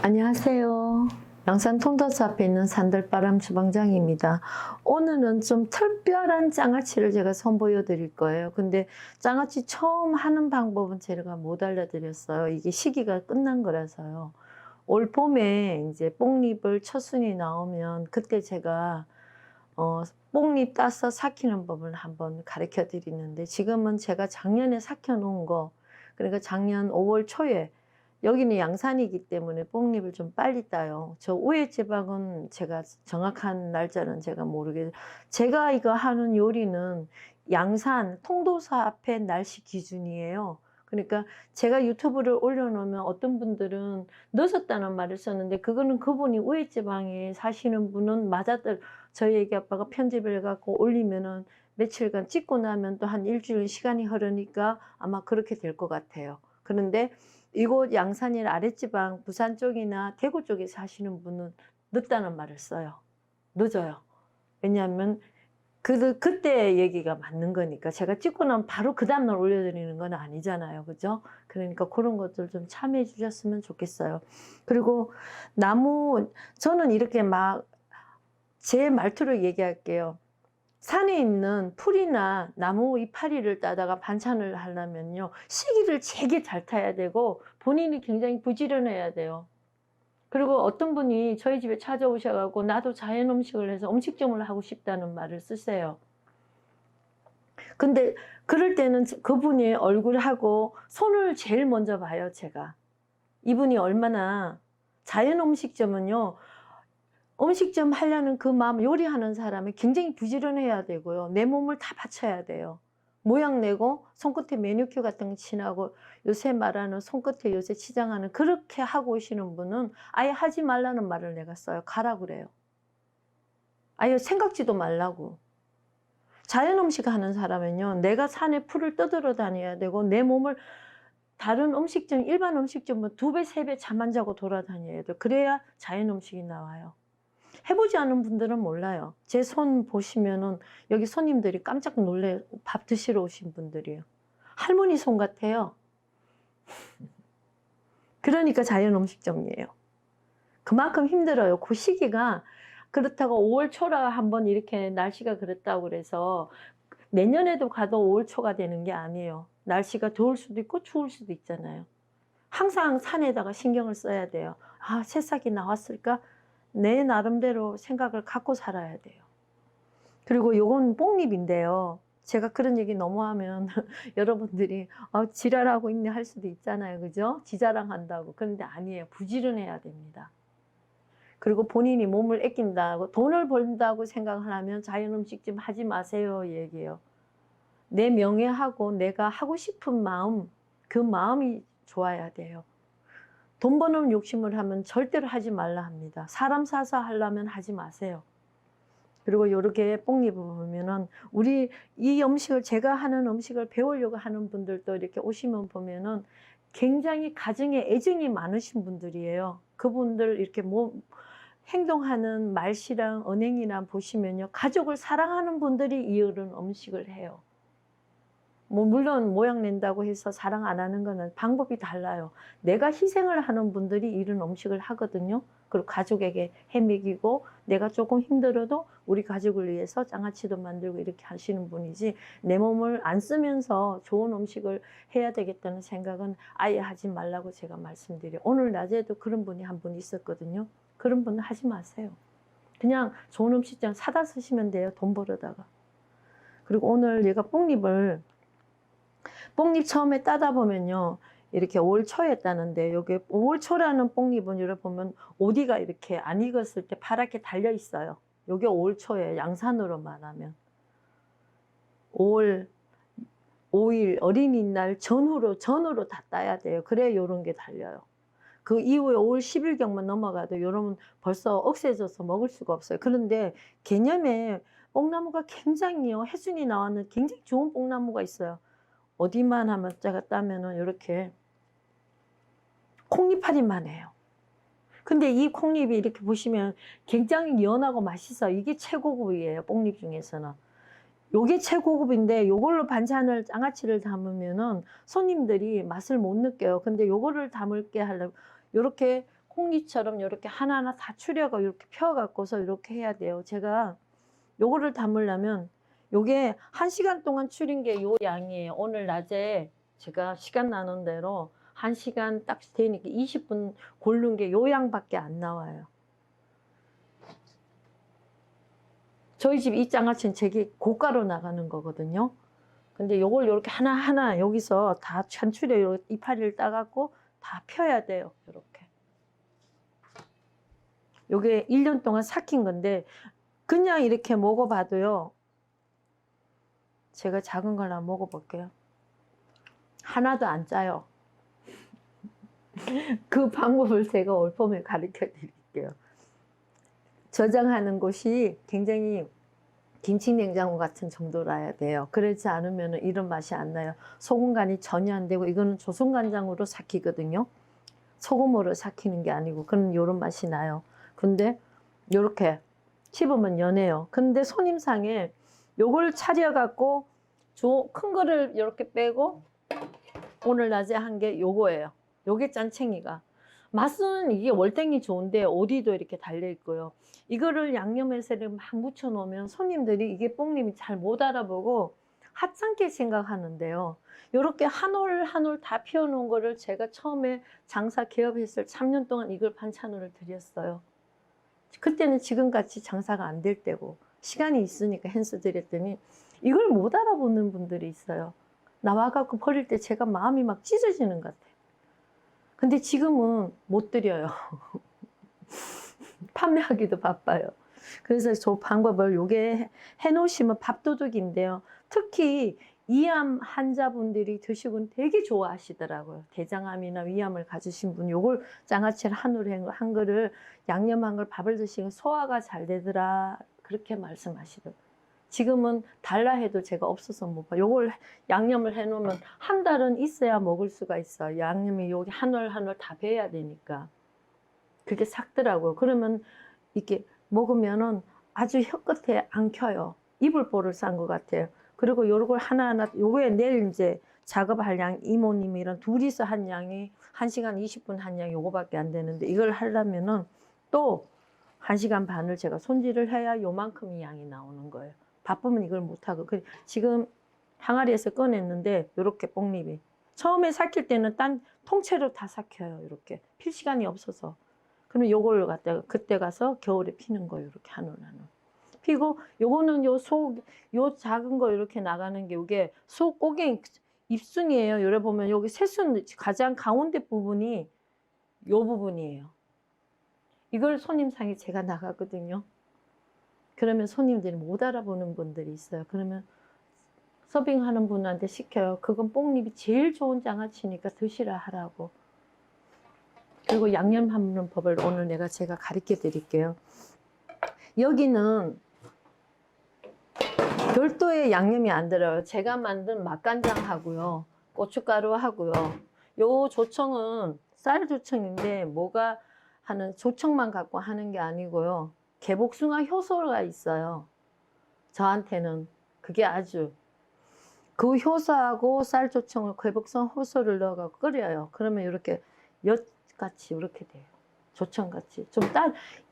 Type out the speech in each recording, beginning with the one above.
안녕하세요. 양산 통도서 앞에 있는 산들바람 주방장입니다. 오늘은 좀 특별한 장아찌를 제가 선보여 드릴 거예요. 근데 장아찌 처음 하는 방법은 제가 못 알려드렸어요. 이게 시기가 끝난 거라서요. 올 봄에 이제 뽕잎을 첫순이 나오면 그때 제가 뽕잎 따서 삭히는 법을 한번 가르쳐 드리는데, 지금은 제가 작년에 삭혀 놓은 거, 그러니까 작년 5월 초에, 여기는 양산이기 때문에 뽕잎을 좀 빨리 따요. 저 우회 지방은 제가 정확한 날짜는 제가 모르겠어요. 제가 이거 하는 요리는 양산 통도사 앞에 날씨 기준이에요. 그러니까 제가 유튜브를 올려놓으면 어떤 분들은 늦었다는 말을 썼는데, 그거는 그분이 우회 지방에 사시는 분은 맞았더, 저희 애기 아빠가 편집을 해갖고 올리면은 며칠간 찍고 나면 또 한 일주일 시간이 흐르니까 아마 그렇게 될 것 같아요. 그런데 이곳 양산일 아랫지방 부산 쪽이나 대구 쪽에 사시는 분은 늦다는 말을 써요. 늦어요. 왜냐하면 그때 얘기가 맞는 거니까. 제가 찍고 나면 바로 그 다음날 올려드리는 건 아니잖아요. 그죠? 그러니까 그런 것들 좀 참여해 주셨으면 좋겠어요. 그리고 나무, 저는 이렇게 막 제 말투로 얘기할게요. 산에 있는 풀이나 나무 이파리를 따다가 반찬을 하려면요, 시기를 되게 잘 타야 되고 본인이 굉장히 부지런해야 돼요. 그리고 어떤 분이 저희 집에 찾아오셔가지고 나도 자연 음식을 해서 음식점을 하고 싶다는 말을 쓰세요. 근데 그럴 때는 그분의 얼굴하고 손을 제일 먼저 봐요, 제가. 이분이 얼마나, 자연 음식점은요, 음식점 하려는 그 마음, 요리하는 사람이 굉장히 부지런해야 되고요. 내 몸을 다 바쳐야 돼요. 모양 내고 손끝에 매니큐어 같은 거 칠하고, 요새 말하는 손끝에 요새 치장하는, 그렇게 하고 오시는 분은 아예 하지 말라는 말을 내가 써요. 가라 그래요. 아예 생각지도 말라고. 자연 음식 하는 사람은요, 내가 산에 풀을 떠들어 다녀야 되고, 내 몸을 다른 음식점, 일반 음식점은 2배, 3배 잠 안 자고 돌아다녀야 돼요. 그래야 자연 음식이 나와요. 해보지 않은 분들은 몰라요. 제 손 보시면은 여기 손님들이 깜짝 놀래, 밥 드시러 오신 분들이에요. 할머니 손 같아요. 그러니까 자연 음식점이에요. 그만큼 힘들어요. 그 시기가. 그렇다고 5월 초라 한번 이렇게 날씨가 그랬다고 그래서 내년에도 가도 5월 초가 되는 게 아니에요. 날씨가 더울 수도 있고 추울 수도 있잖아요. 항상 산에다가 신경을 써야 돼요. 아, 새싹이 나왔을까? 내 나름대로 생각을 갖고 살아야 돼요. 그리고 요건 뽕잎인데요. 제가 그런 얘기 너무 하면 여러분들이 지랄하고 있네 할 수도 있잖아요. 그죠? 지자랑한다고. 그런데 아니에요. 부지런해야 됩니다. 그리고 본인이 몸을 아낀다고, 돈을 벌다고 생각을 하면 자연 음식점 하지 마세요 얘기해요. 내 명예하고 내가 하고 싶은 마음, 그 마음이 좋아야 돼요. 돈 버는 욕심을 하면 절대로 하지 말라 합니다. 사람 사서 하려면 하지 마세요. 그리고 이렇게 뽕잎을 보면은, 우리 이 음식을, 제가 하는 음식을 배우려고 하는 분들도 이렇게 오시면 보면은 굉장히 가정에 애정이 많으신 분들이에요. 그분들 이렇게 행동하는 말씨랑 언행이랑 보시면요, 가족을 사랑하는 분들이 이런 음식을 해요. 물론 모양 낸다고 해서 사랑 안 하는 거는 방법이 달라요. 내가 희생을 하는 분들이 이런 음식을 하거든요. 그리고 가족에게 해먹이고, 내가 조금 힘들어도 우리 가족을 위해서 장아찌도 만들고 이렇게 하시는 분이지, 내 몸을 안 쓰면서 좋은 음식을 해야 되겠다는 생각은 아예 하지 말라고 제가 말씀드려요. 오늘 낮에도 그런 분이 한 분 있었거든요. 그런 분은 하지 마세요. 그냥 좋은 음식점 사다 쓰시면 돼요. 돈 벌어다가. 그리고 오늘 얘가 뽕잎 처음에 따다 보면요, 이렇게 5월 초에 따는데, 여기 5월 초라는 뽕잎은 여러분 보면 어디가 이렇게 안 익었을 때 파랗게 달려 있어요. 요게 5월 초에 양산으로 말하면 5월 5일 어린이날 전후로 다 따야 돼요. 그래야 요런 게 달려요. 그 이후에 5월 10일경만 넘어가도 요러면 벌써 억세져서 먹을 수가 없어요. 그런데 개념에 뽕나무가 굉장히요, 해순이 나왔는 굉장히 좋은 뽕나무가 있어요. 어디만 하면 제가 따면은 이렇게 콩잎파리만 해요. 근데 이 콩잎이 이렇게 보시면 굉장히 연하고 맛있어요. 이게 최고급이에요. 뽕잎 중에서는. 요게 최고급인데, 요걸로 반찬을, 장아찌를 담으면은 손님들이 맛을 못 느껴요. 근데 요거를 담을게 하려면 요렇게 홍기처럼 이렇게 하나하나 다 추려가 이렇게 펴갖고서 이렇게 해야 돼요. 제가 요거를 담으려면 요게 1시간 동안 추린 게 요 양이에요. 오늘 낮에 제가 시간 나눈 대로 1시간 딱 되니까 20분 고른 게 요 양밖에 안 나와요. 저희 집 이 장아찌는 제게 고가로 나가는 거거든요. 근데 요걸 이렇게 하나하나 여기서 다 찬출해 이파리를 따갖고 다 펴야 돼요. 이렇게. 요게 1년 동안 삭힌 건데 그냥 이렇게 먹어봐도요. 제가 작은 걸 한번 먹어볼게요. 하나도 안 짜요. 그 방법을 제가 올봄에 가르쳐 드릴게요. 저장하는 곳이 굉장히 김치 냉장고 같은 정도라야 돼요. 그렇지 않으면 이런 맛이 안 나요. 소금 간이 전혀 안 되고 이거는 조선 간장으로 삭히거든요. 소금으로 삭히는 게 아니고 그런 요런 맛이 나요. 근데 요렇게 씹으면 연해요. 근데 손님상에 요걸 차려갖고 큰 거를 이렇게 빼고 오늘 낮에 한 게 요거예요. 요게 짠챙이가. 맛은 이게 월등히 좋은데 어디도 이렇게 달려 있고요. 이거를 양념해서 막 묻혀 놓으면 손님들이 이게 뽕님이 잘 못 알아보고 하찮게 생각하는데요. 이렇게 한 올 한 올 다 피워 놓은 거를 제가 처음에 장사 개업했을 3년 동안 이걸 반찬으로 드렸어요. 그때는 지금같이 장사가 안 될 때고 시간이 있으니까 핸스 드렸더니 이걸 못 알아보는 분들이 있어요. 나와갖고 버릴 때 제가 마음이 막 찢어지는 것 같아요. 근데 지금은 못 드려요. 판매하기도 바빠요. 그래서 저 방법을 요게 해놓으시면 밥도둑인데요. 특히 위암 환자분들이 드시고 되게 좋아하시더라고요. 대장암이나 위암을 가지신 분 요걸 장아찌를 한 거를 양념한 걸 밥을 드시면 소화가 잘 되더라 그렇게 말씀하시더라고요. 지금은 달라 해도 제가 없어서 못 봐요. 요걸 양념을 해놓으면 한 달은 있어야 먹을 수가 있어요. 양념이 여기 한 올 한 올 다 배야 되니까. 그게 삭더라고요. 그러면 이렇게 먹으면은 아주 혀끝에 안 켜요. 이불보를 싼 것 같아요. 그리고 요걸 하나하나, 요거에 내일 이제 작업할 양, 이모님이랑 둘이서 한 양이 1시간 20분 한 양 요거밖에 안 되는데 이걸 하려면은 또 1시간 반을 제가 손질을 해야 요만큼의 양이 나오는 거예요. 바쁘면 이걸 못하고. 지금 항아리에서 꺼냈는데 요렇게 뽕잎이. 처음에 삭힐 때는 딴 통째로 다 삭혀요. 이렇게. 필 시간이 없어서. 그러면 요걸 갖다가 그때 가서 겨울에 피는 거예요. 이렇게 한 올 한 올. 피고 요거는 요 작은 거 이렇게 나가는 게 요게 꼬갱 잎순이에요. 요래 보면 여기 새순 가장 가운데 부분이 요 부분이에요. 이걸 손님상에 제가 나가거든요. 그러면 손님들이 못 알아보는 분들이 있어요. 그러면 서빙하는 분한테 시켜요. 그건 뽕잎이 제일 좋은 장아찌니까 드시라 하라고. 그리고 양념하는 법을 오늘 제가 가르쳐 드릴게요. 여기는 별도의 양념이 안 들어요. 제가 만든 맛간장 하고요. 고춧가루 하고요. 요 조청은 쌀 조청인데 뭐가 하는 조청만 갖고 하는 게 아니고요. 개복숭아 효소가 있어요. 저한테는 그게 아주 그 효소하고 쌀조청을 개복숭아 효소를 넣어서 끓여요. 그러면 이렇게 엿같이 이렇게 돼요. 조청같이 좀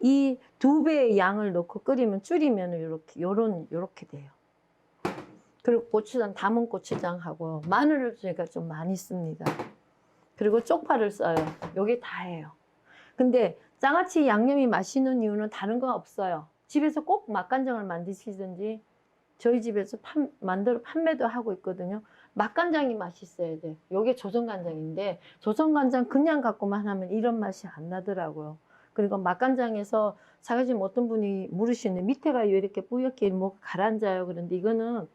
이 2배의 양을 넣고 끓이면 줄이면 요렇게 돼요. 그리고 고추장, 담은 고추장하고 마늘을 제가 좀 많이 씁니다. 그리고 쪽파를 써요. 요게 다예요. 근데 장아찌 양념이 맛있는 이유는 다른 거 없어요. 집에서 꼭 맛간장을 만드시든지 저희 집에서 판매도 하고 있거든요. 맛간장이 맛있어야 돼. 요게 조선간장인데 조선간장 그냥 갖고만 하면 이런 맛이 안 나더라고요. 그리고 맛간장에서 사가지고 어떤 분이 물으시는데 밑에가 왜 이렇게 뿌옇게 뭐 가라앉아요. 그런데 이거는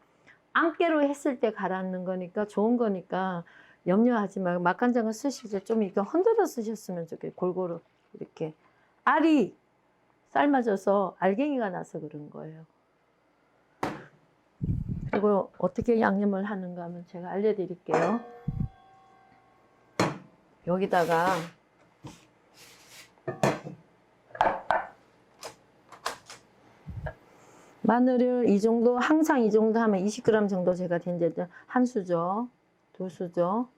안깨로 했을 때 가라앉는 거니까 좋은 거니까 염려하지 말고 맛간장을 쓰실 때 좀 이렇게 흔들어 쓰셨으면 좋겠어요. 골고루 이렇게 알이 삶아져서 알갱이가 나서 그런 거예요. 그리고 어떻게 양념을 하는가 하면 제가 알려드릴게요. 여기다가 마늘을 이 정도, 항상 이 정도 하면 20g 정도 제가 된대도 한 수저, 두 수저,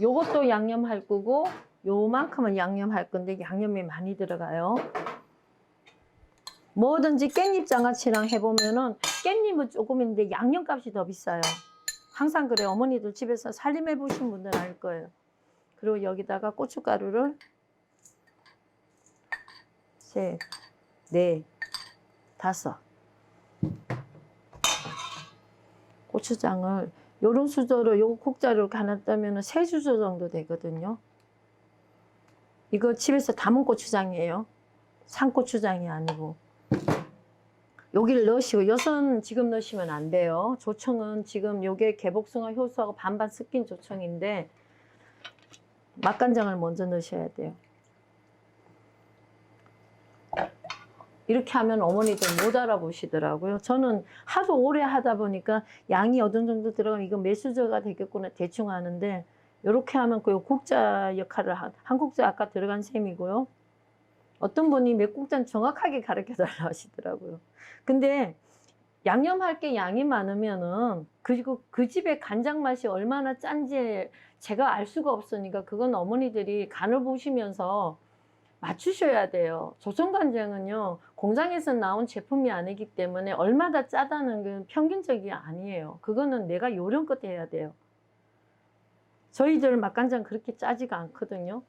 요것도 양념할 거고 요만큼은 양념할 건데 양념이 많이 들어가요. 뭐든지 깻잎 장아찌랑 해보면은 깻잎은 조금인데 양념값이 더 비싸요. 항상 그래요. 어머니들 집에서 살림해 보신 분들은 알 거예요. 그리고 여기다가 고춧가루를 셋, 넷, 다섯. 고추장을 요런 수저로 요 국자로 하나 떠면 3수저 정도 되거든요. 이거 집에서 담은 고추장이에요. 산고추장이 아니고. 여기를 넣으시고, 엿은 지금 넣으시면 안 돼요. 조청은 지금 요게 개복숭아 효소하고 반반 섞인 조청인데 맛간장을 먼저 넣으셔야 돼요. 이렇게 하면 어머니들 못 알아보시더라고요. 저는 하도 오래 하다 보니까 양이 어느 정도 들어가면 이거 몇 수저가 되겠구나 대충 아는데, 이렇게 하면 그 국자 역할을 한 국자 아까 들어간 셈이고요. 어떤 분이 몇 국자는 정확하게 가르쳐 달라고 하시더라고요. 근데 양념할 게 양이 많으면은, 그리고 그 집의 간장 맛이 얼마나 짠지 제가 알 수가 없으니까 그건 어머니들이 간을 보시면서 맞추셔야 돼요. 조청간장은요, 공장에서 나온 제품이 아니기 때문에 얼마나 짜다는 건 평균적이 아니에요. 그거는 내가 요령껏 해야 돼요. 저희들 맛간장 그렇게 짜지가 않거든요.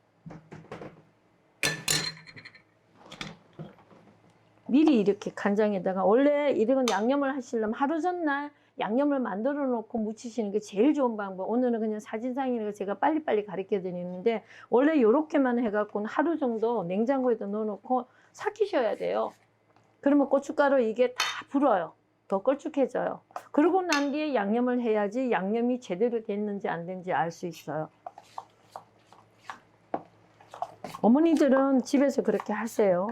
미리 이렇게 간장에다가, 원래 이런 양념을 하시려면 하루 전날 양념을 만들어 놓고 무치시는 게 제일 좋은 방법. 오늘은 그냥 사진상이니까 제가 빨리빨리 가르쳐 드리는데, 원래 이렇게만 해갖고는 하루 정도 냉장고에다 넣어 놓고 삭히셔야 돼요. 그러면 고춧가루 이게 다 불어요. 더 걸쭉해져요. 그러고 난 뒤에 양념을 해야지 양념이 제대로 됐는지 안 됐는지 알 수 있어요. 어머니들은 집에서 그렇게 하세요.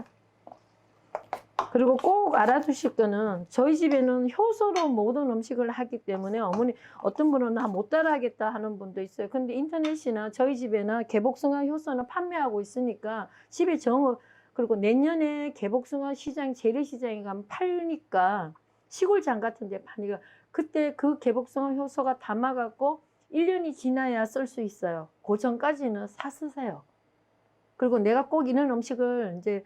그리고 꼭 알아두실 거는, 저희 집에는 효소로 모든 음식을 하기 때문에 어머니, 어떤 분은 못 따라 하겠다 하는 분도 있어요. 근데 인터넷이나 저희 집에나 개복숭아 효소는 판매하고 있으니까 집에 그리고 내년에 개복숭아 시장, 재래시장에 가면 팔니까, 시골장 같은 데 파니까 그때 그 개복숭아 효소가 담아갖고 1년이 지나야 쓸 수 있어요. 그 전까지는 사 쓰세요. 그리고 내가 꼭 이런 음식을 이제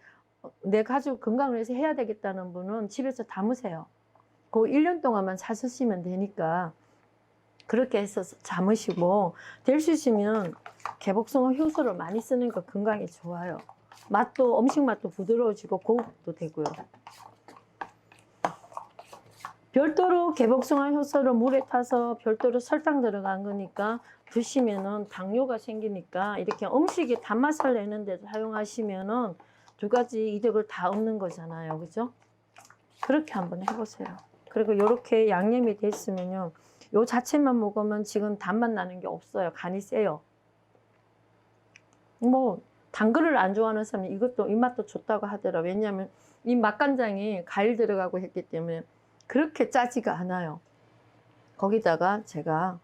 내 가족 건강을 위해서 해야 되겠다는 분은 집에서 담으세요. 그 1년 동안만 사 쓰시면 되니까 그렇게 해서 담으시고, 될 수 있으면 개복숭아 효소를 많이 쓰는 거 건강에 좋아요. 맛도, 음식 맛도 부드러워지고 고급도 되고요. 별도로 개복숭아 효소를 물에 타서 별도로 설탕 들어간 거니까 드시면은 당뇨가 생기니까, 이렇게 음식에 단맛을 내는 데 사용하시면은 두 가지 이득을 다 얻는 거잖아요. 그죠? 그렇게 한번 해보세요. 그리고 이렇게 양념이 됐으면요, 요 자체만 먹으면 지금 단맛 나는 게 없어요. 간이 세요. 뭐 단 거를 안 좋아하는 사람은 이것도 입맛도 좋다고 하더라고요. 왜냐하면 이 맛간장이 과일 들어가고 했기 때문에 그렇게 짜지가 않아요. 거기다가 제가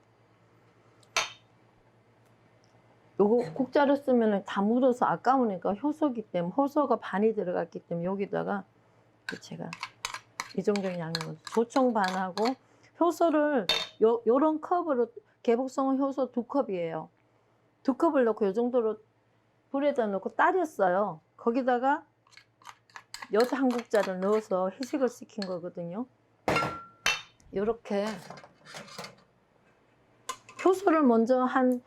요거 국자를 쓰면 다 묻어서 아까우니까, 효소기 때문에, 효소가 반이 들어갔기 때문에 여기다가 제가 이 정도의 양념을, 조청 반하고 효소를 요런 컵으로, 개복숭아 효소 2컵이에요. 2컵을 넣고 요 정도로 불에다 넣고 따렸어요. 거기다가 엿 1국자를 넣어서 희식을 시킨 거거든요. 요렇게 효소를 먼저 한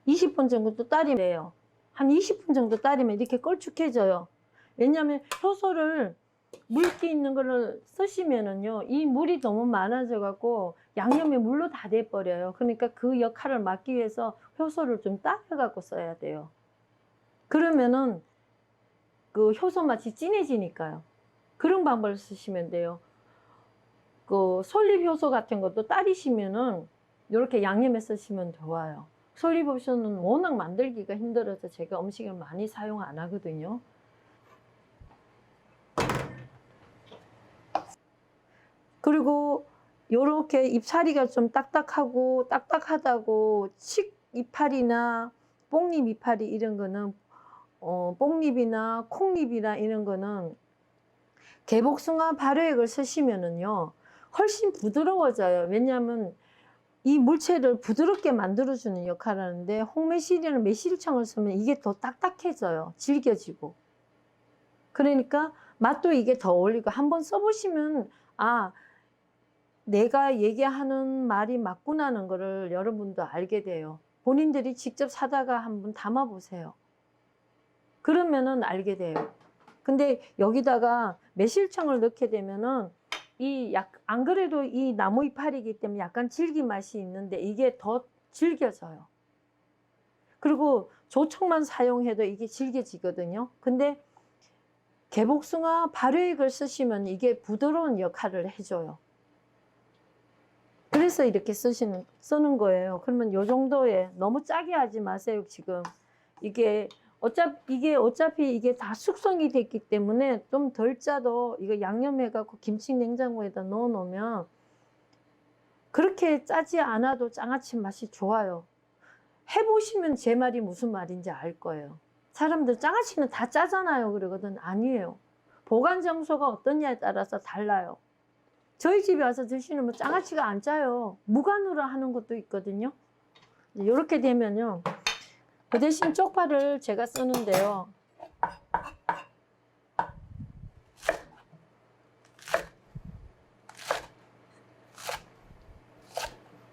20분 정도 따리면 돼요. 한 20분 정도 따리면 이렇게 걸쭉해져요. 왜냐하면 효소를, 물기 있는 거를 쓰시면은요, 이 물이 너무 많아져 갖고 양념이 물로 다 돼버려요. 그러니까 그 역할을 막기 위해서 효소를 좀 따려 갖고 써야 돼요. 그러면은 그 효소 맛이 진해지니까요. 그런 방법을 쓰시면 돼요. 그 솔잎 효소 같은 것도 따리시면은 이렇게 양념에 쓰시면 좋아요. 솔잎 효소는 워낙 만들기가 힘들어서 제가 음식을 많이 사용 안 하거든요. 그리고 요렇게 잎사리가 좀 딱딱하다고 칡 이파리나 뽕잎 이파리 이런 거는, 뽕잎이나 콩잎이나 이런 거는 개복숭아 발효액을 쓰시면은요 훨씬 부드러워져요. 왜냐하면 이 물체를 부드럽게 만들어주는 역할을 하는데 홍매실이나 매실청을 쓰면 이게 더 딱딱해져요. 질겨지고. 그러니까 맛도 이게 더 어울리고 한번 써보시면 아, 내가 얘기하는 말이 맞구나는 거를 여러분도 알게 돼요. 본인들이 직접 사다가 한번 담아보세요. 그러면은 알게 돼요. 근데 여기다가 매실청을 넣게 되면은 안 그래도 이 나무 이파리이기 때문에 약간 질긴 맛이 있는데 이게 더 질겨져요. 그리고 조청만 사용해도 이게 질겨지거든요. 근데 개복숭아 발효액을 쓰시면 이게 부드러운 역할을 해줘요. 그래서 이렇게 쓰는 거예요. 그러면 요 정도에 너무 짜게 하지 마세요, 지금. 이게 어차피 이게 다 숙성이 됐기 때문에 좀 덜 짜도 이거 양념해갖고 김치 냉장고에다 넣어 놓으면 그렇게 짜지 않아도 장아찌 맛이 좋아요. 해보시면 제 말이 무슨 말인지 알 거예요. 사람들 장아찌는 다 짜잖아요 그러거든. 아니에요. 보관 장소가 어떠냐에 따라서 달라요. 저희 집에 와서 드시는 뭐 장아찌가 안 짜요. 무간으로 하는 것도 있거든요. 이렇게 되면요. 그 대신 쪽파를 제가 쓰는데요.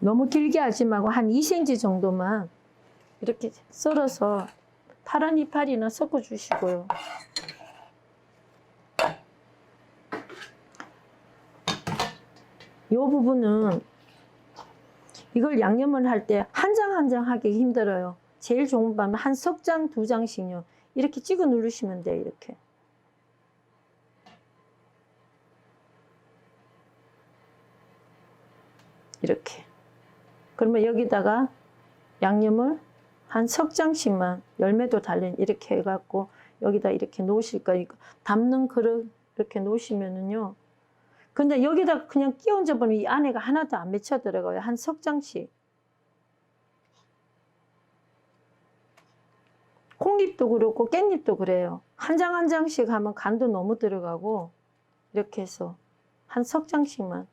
너무 길게 하지 말고 한 2cm 정도만 이렇게 썰어서 파란 이파리나 섞어 주시고요. 이 부분은 이걸 양념을 할 때 한 장 한 장 하기 힘들어요. 제일 좋은 방법은 한 석 장, 2장씩요. 이렇게 찍어 누르시면 돼요. 이렇게. 이렇게. 그러면 여기다가 양념을 한 석 장씩만 열매도 달린 이렇게 해갖고 여기다 이렇게 놓으실 거예요. 담는 그릇 이렇게 놓으시면은요. 근데 여기다 그냥 끼얹어 보면 이 안에가 하나도 안 맺혀 들어가요. 한 석 장씩. 콩잎도 그렇고 깻잎도 그래요. 한 장 한 장씩 하면 간도 너무 들어가고 이렇게 해서 한 석 장씩만.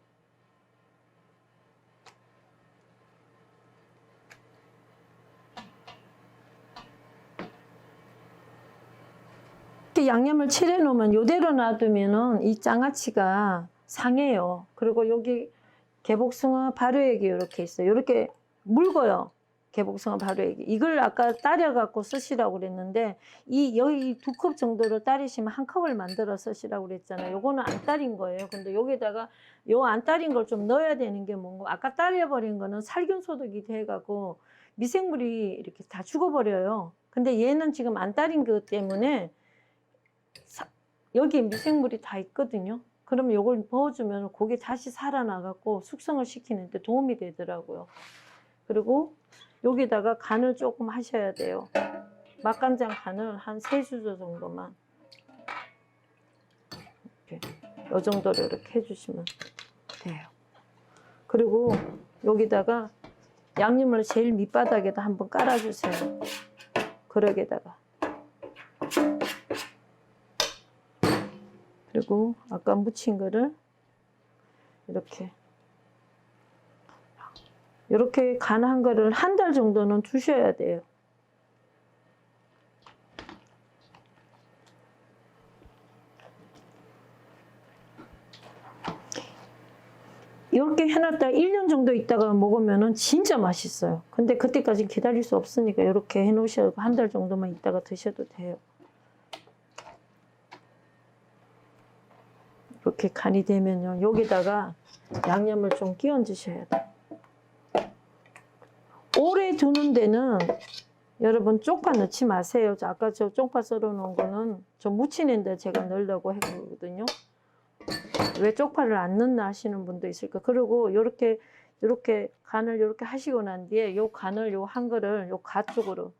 이렇게 양념을 칠해 놓으면 이대로 놔두면은 이 장아찌가 상해요. 그리고 여기 개복숭아 발효액이 이렇게 있어요. 이렇게 묽어요. 개복숭아 발효액이. 이걸 아까 따려 갖고 쓰시라고 그랬는데 여기 2컵 정도로 따리시면 한 컵을 만들어 쓰시라고 그랬잖아요. 요거는 안 따린 거예요. 근데 여기다가 요 안 따린 걸 좀 넣어야 되는 게 뭔가 아까 따려 버린 거는 살균 소독이 돼 갖고 미생물이 이렇게 다 죽어 버려요. 근데 얘는 지금 안 따린 것 때문에 여기에 미생물이 다 있거든요. 그러면 이걸 부어주면 고기 다시 살아나갖고 숙성을 시키는 데 도움이 되더라고요. 그리고 여기다가 간을 조금 하셔야 돼요. 맛간장 간을 한 3수저 정도만. 이렇게. 이 정도로 이렇게 해주시면 돼요. 그리고 여기다가 양념을 제일 밑바닥에다 한번 깔아주세요. 그릇에다가. 그리고 아까 묻힌 거를 이렇게 간한 거를 한 달 정도는 두셔야 돼요. 이렇게 해놨다가 1년 정도 있다가 먹으면 진짜 맛있어요. 근데 그때까지 기다릴 수 없으니까 이렇게 해놓으셔도 한 달 정도만 있다가 드셔도 돼요. 이렇게 간이 되면요. 여기다가 양념을 좀 끼얹 주셔야 돼요. 오래 두는 데는 여러분 쪽파 넣지 마세요. 아까 저 쪽파 썰어 놓은 거는 저 무치는데 제가 넣으려고 했거든요. 왜 쪽파를 안 넣나 하시는 분도 있을까. 그리고 요렇게 간을 요렇게 하시고 난 뒤에 요 간을 요 한 거를 요 가 쪽으로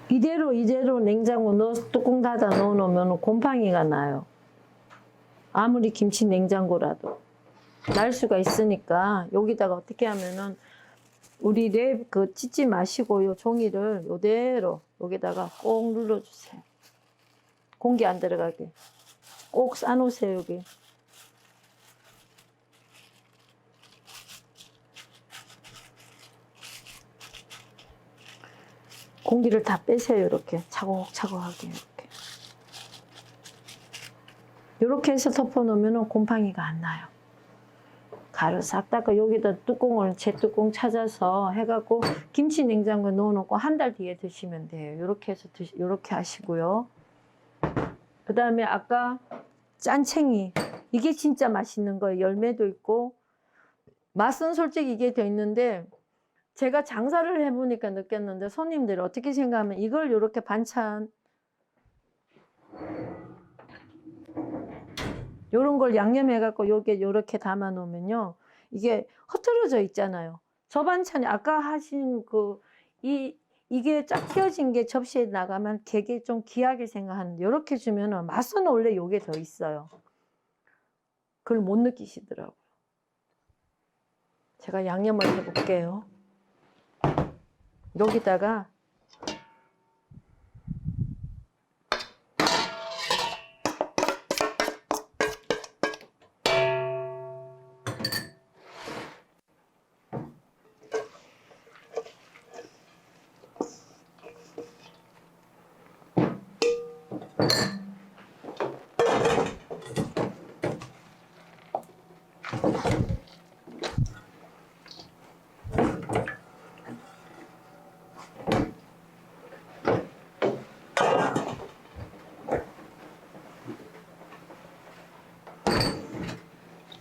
이대로 냉장고 넣어서 뚜껑 닫아 넣어놓으면 곰팡이가 나요. 아무리 김치 냉장고라도 날 수가 있으니까 여기다가 어떻게 하면은 우리 랩 그 찢지 마시고 요 종이를 요대로 여기다가 꼭 눌러주세요. 공기 안 들어가게 꼭 싸놓으세요. 여기 공기를 다 빼세요. 이렇게 차곡차곡하게 이렇게 해서 덮어놓으면 곰팡이가 안 나요. 가루 싹 닦아 여기다 뚜껑을 재뚜껑 찾아서 해갖고 김치 냉장고에 넣어놓고 한 달 뒤에 드시면 돼요. 이렇게 해서 이렇게 하시고요. 그 다음에 아까 짠챙이 이게 진짜 맛있는 거예요. 열매도 있고 맛은 솔직히 이게 돼 있는데 제가 장사를 해보니까 느꼈는데 손님들이 어떻게 생각하면 이걸 이렇게 반찬 요런 걸 양념해갖고 요게 이렇게 담아 놓으면요 이게 흐트러져 있잖아요. 저 반찬이 아까 하신 이게 쫙 펴진 게 접시에 나가면 되게 좀 귀하게 생각하는데 이렇게 주면은 맛은 원래 요게 더 있어요. 그걸 못 느끼시더라고요. 제가 양념을 해볼게요. 여기다가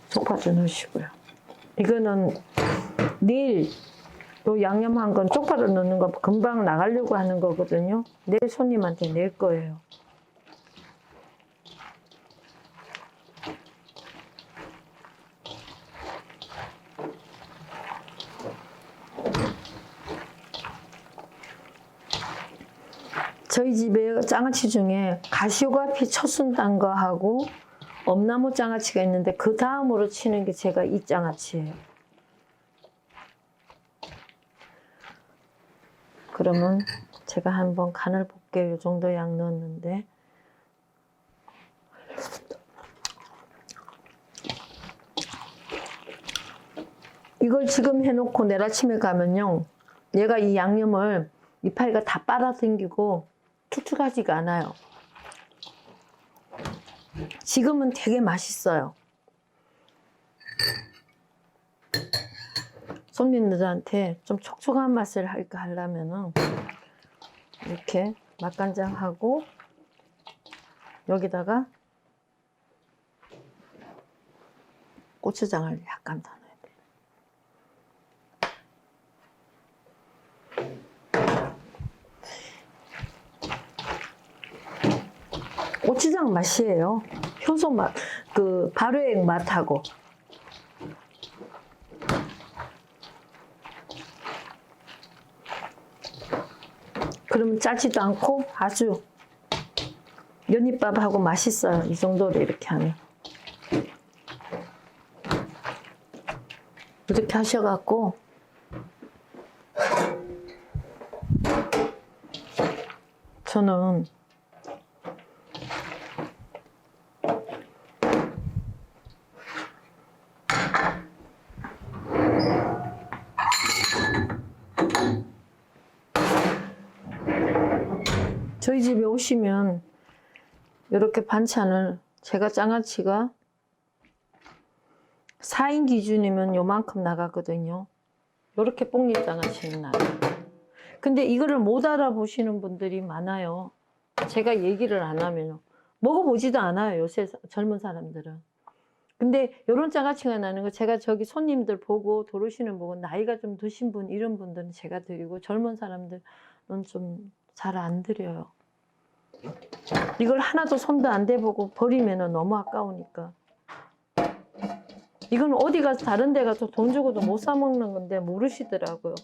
쪽파도 넣으시고요. 이거는 내일 요 양념한 건 쪽파를 넣는 거 금방 나가려고 하는 거거든요. 내일 손님한테 낼 거예요. 저희 집에 장아찌 중에 가시오가피 첫순 딴 거하고 엄나무 장아찌가 있는데 그 다음으로 치는 게 제가 이 장아찌예요. 그러면 제가 한번 간을 볼게요. 이 정도 양 넣었는데 이걸 지금 해놓고 내일 아침에 가면요 얘가 이 양념을 이파리가 다 빨아당기고 툭툭하지가 않아요. 지금은 되게 맛있어요. 손님들한테 좀 촉촉한 맛을 하려면은 이렇게 맛간장하고 여기다가 고추장을 약간 더 넣어야 돼요. 고추장 맛이에요. 효소 맛, 그 발효액 맛하고. 그러면 짜지도 않고 아주 연잎밥하고 맛있어요. 이 정도로 이렇게 하면. 이렇게 하셔갖고 저는 저희 집에 오시면 이렇게 반찬을 제가 장아찌가 4인 기준이면 요만큼 나가거든요. 이렇게 뽕잎 장아찌는 나가요. 근데 이거를 못 알아보시는 분들이 많아요. 제가 얘기를 안 하면요. 먹어보지도 않아요. 요새 젊은 사람들은. 근데 이런 장아찌가 나는 거 제가 저기 손님들 보고 도르시는 보고 나이가 좀 드신 분 이런 분들은 제가 드리고 젊은 사람들은 좀 잘 안 드려요. 이걸 하나도 손도 안 대보고 버리면 너무 아까우니까. 이건 어디 가서 다른 데 가서 돈 주고도 못 사 먹는 건데 모르시더라고요.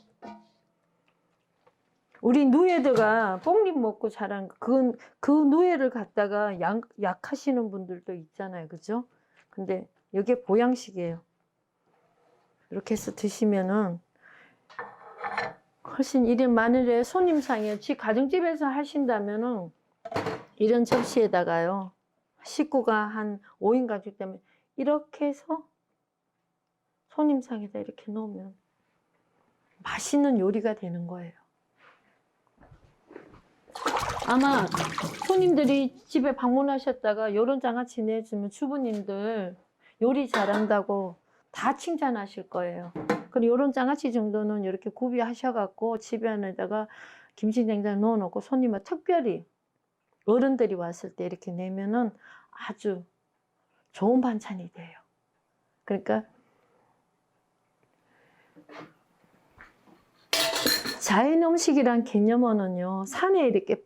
우리 누에들가 뽕잎 먹고 자란 그 누에를 갖다가 약하시는 분들도 있잖아요. 그죠? 근데 이게 보양식이에요. 이렇게 해서 드시면은 훨씬 이런 마늘에 손님상에 가정집에서 하신다면은 이런 접시에다가요. 식구가 한 5인 가족 때문에 이렇게 해서 손님상에다 이렇게 놓으면 맛있는 요리가 되는 거예요. 아마 손님들이 집에 방문하셨다가 이런 장아찌 내주면 주부님들 요리 잘한다고 다 칭찬하실 거예요. 그리고 이런 장아찌 정도는 이렇게 구비하셔갖고 집에 안에다가 김치냉장고에 넣어놓고 손님은 특별히 어른들이 왔을 때 이렇게 내면은 아주 좋은 반찬이 돼요. 그러니까 자연 음식이란 개념은요, 산에 이렇게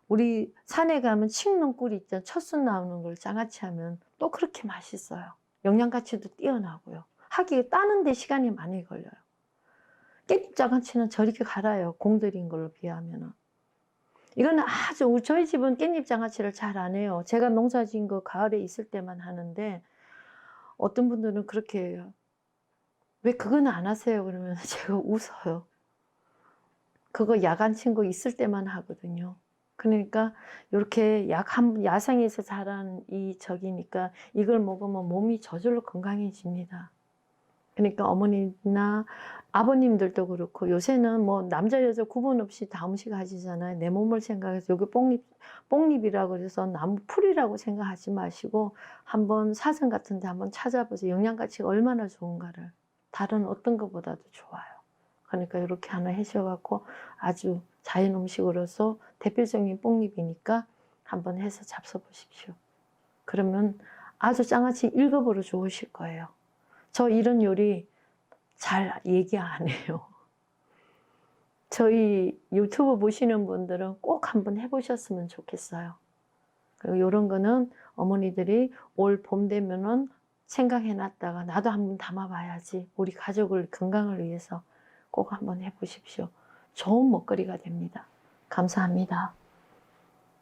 우리 산에 가면 칡는 꿀이 있잖아요. 첫순 나오는 걸 장아찌 하면 또 그렇게 맛있어요. 영양 가치도 뛰어나고요. 하기에 따는데 시간이 많이 걸려요. 깻잎 장아찌는 저렇게 갈아요. 공들인 걸로 비하면은. 이거는 저희 집은 깻잎 장아찌를 잘 안 해요. 제가 농사 지은 거 가을에 있을 때만 하는데, 어떤 분들은 그렇게 해요. 왜 그거는 안 하세요? 그러면 제가 웃어요. 그거 야간 친구 있을 때만 하거든요. 그러니까 이렇게 야생에서 자란 이 적이니까 이걸 먹으면 몸이 저절로 건강해집니다. 그러니까 어머니나 아버님들도 그렇고 요새는 뭐 남자 여자 구분 없이 다 음식 하시잖아요. 내 몸을 생각해서 여기 뽕잎이라고 해서 나무 풀이라고 생각하지 마시고 한번 사전 같은 데 한번 찾아보세요. 영양 가치가 얼마나 좋은가를. 다른 어떤 것보다도 좋아요. 그러니까 이렇게 하나 하셔갖고 아주 자연 음식으로서 대표적인 뽕잎이니까 한번 해서 잡숴보십시오. 그러면 아주 장아찌 1급으로 좋으실 거예요. 저 이런 요리 잘 얘기 안 해요. 저희 유튜브 보시는 분들은 꼭 한번 해보셨으면 좋겠어요. 그리고 이런 거는 어머니들이 올 봄 되면은 생각해놨다가 나도 한번 담아봐야지. 우리 가족을 건강을 위해서 꼭 한번 해보십시오. 좋은 먹거리가 됩니다. 감사합니다.